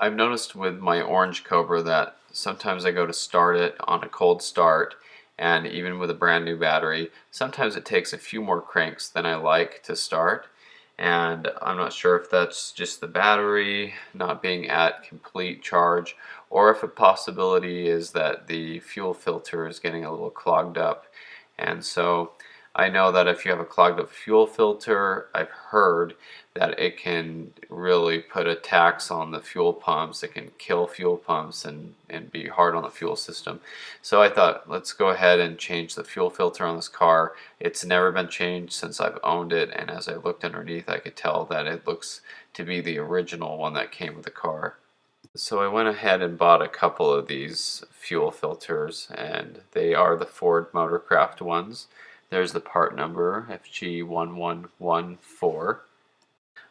I've noticed with my orange Cobra that sometimes I go to start it on a cold start, and even with a brand new battery, sometimes it takes a few more cranks than I like to start. And I'm not sure if that's just the battery not being at complete charge, or if a possibility is that the fuel filter is getting a little clogged up. And so I know that if you have a clogged up fuel filter, I've heard that it can really put a tax on the fuel pumps. It can kill fuel pumps and be hard on the fuel system. So I thought, let's go ahead and change the fuel filter on this car. It's never been changed since I've owned it, and as I looked underneath, I could tell that it looks to be the original one that came with the car. So I went ahead and bought a couple of these fuel filters, and they are the Ford Motorcraft ones. There's the part number, FG1114.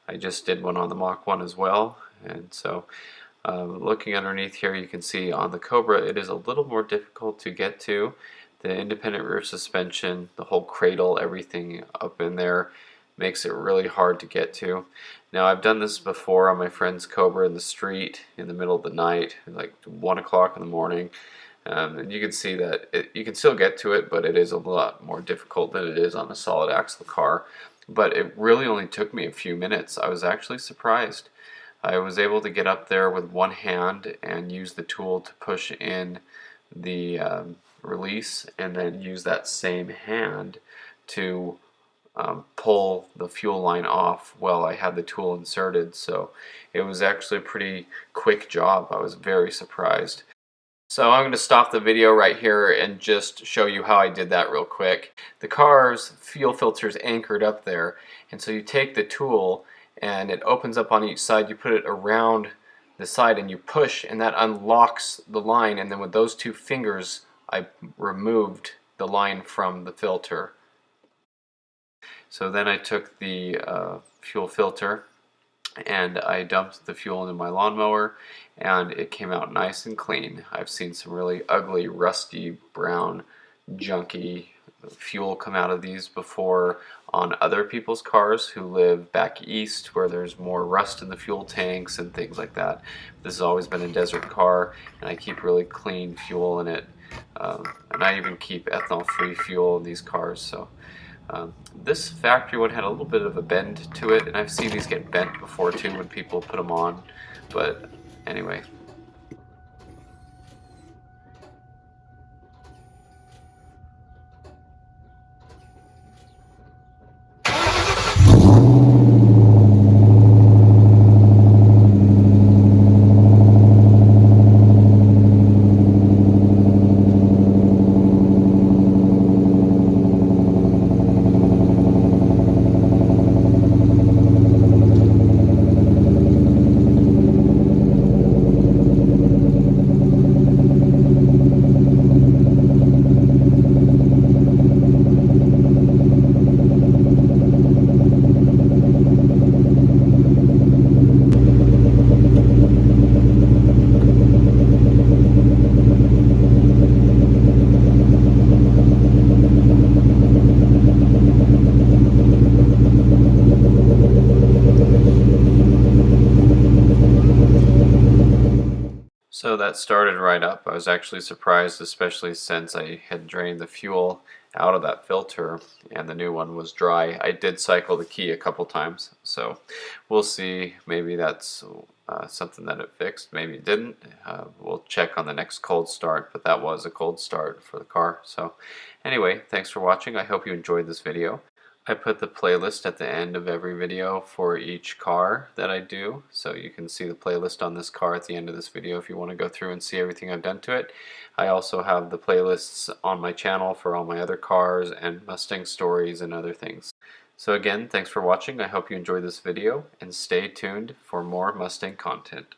I just did one on the Mach 1 as well, and so looking underneath here, you can see on the Cobra it is a little more difficult to get to. The independent rear suspension, the whole cradle, everything up in there makes it really hard to get to. Now I've done this before on my friend's Cobra in the street in the middle of the night, like 1 o'clock in the morning. And you can see that you can still get to it, but it is a lot more difficult than it is on a solid axle car. But it really only took me a few minutes. I was actually surprised. I was able to get up there with one hand and use the tool to push in the release, and then use that same hand to pull the fuel line off while I had the tool inserted. So it was actually a pretty quick job. I was very surprised. So I'm going to stop the video right here and just show you how I did that real quick. The car's fuel filter is anchored up there, and so you take the tool and it opens up on each side. You put it around the side and you push, and that unlocks the line, and then with those two fingers I removed the line from the filter. So then I took the fuel filter and I dumped the fuel into my lawnmower, and it came out nice and clean. I've seen some really ugly, rusty, brown, junky fuel come out of these before on other people's cars who live back east, where there's more rust in the fuel tanks and things like that. This has always been a desert car, and I keep really clean fuel in it. And I even keep ethanol-free fuel in these cars. So this factory one had a little bit of a bend to it, and I've seen these get bent before too when people put them on, but anyway. So that started right up. I was actually surprised, especially since I had drained the fuel out of that filter and the new one was dry. I did cycle the key a couple times, so we'll see. Maybe that's something that it fixed, maybe it didn't. We'll check on the next cold start, but that was a cold start for the car. So anyway, thanks for watching. I hope you enjoyed this video. I put the playlist at the end of every video for each car that I do, so you can see the playlist on this car at the end of this video if you want to go through and see everything I've done to it. I also have the playlists on my channel for all my other cars and Mustang stories and other things. So again, thanks for watching. I hope you enjoyed this video, and stay tuned for more Mustang content.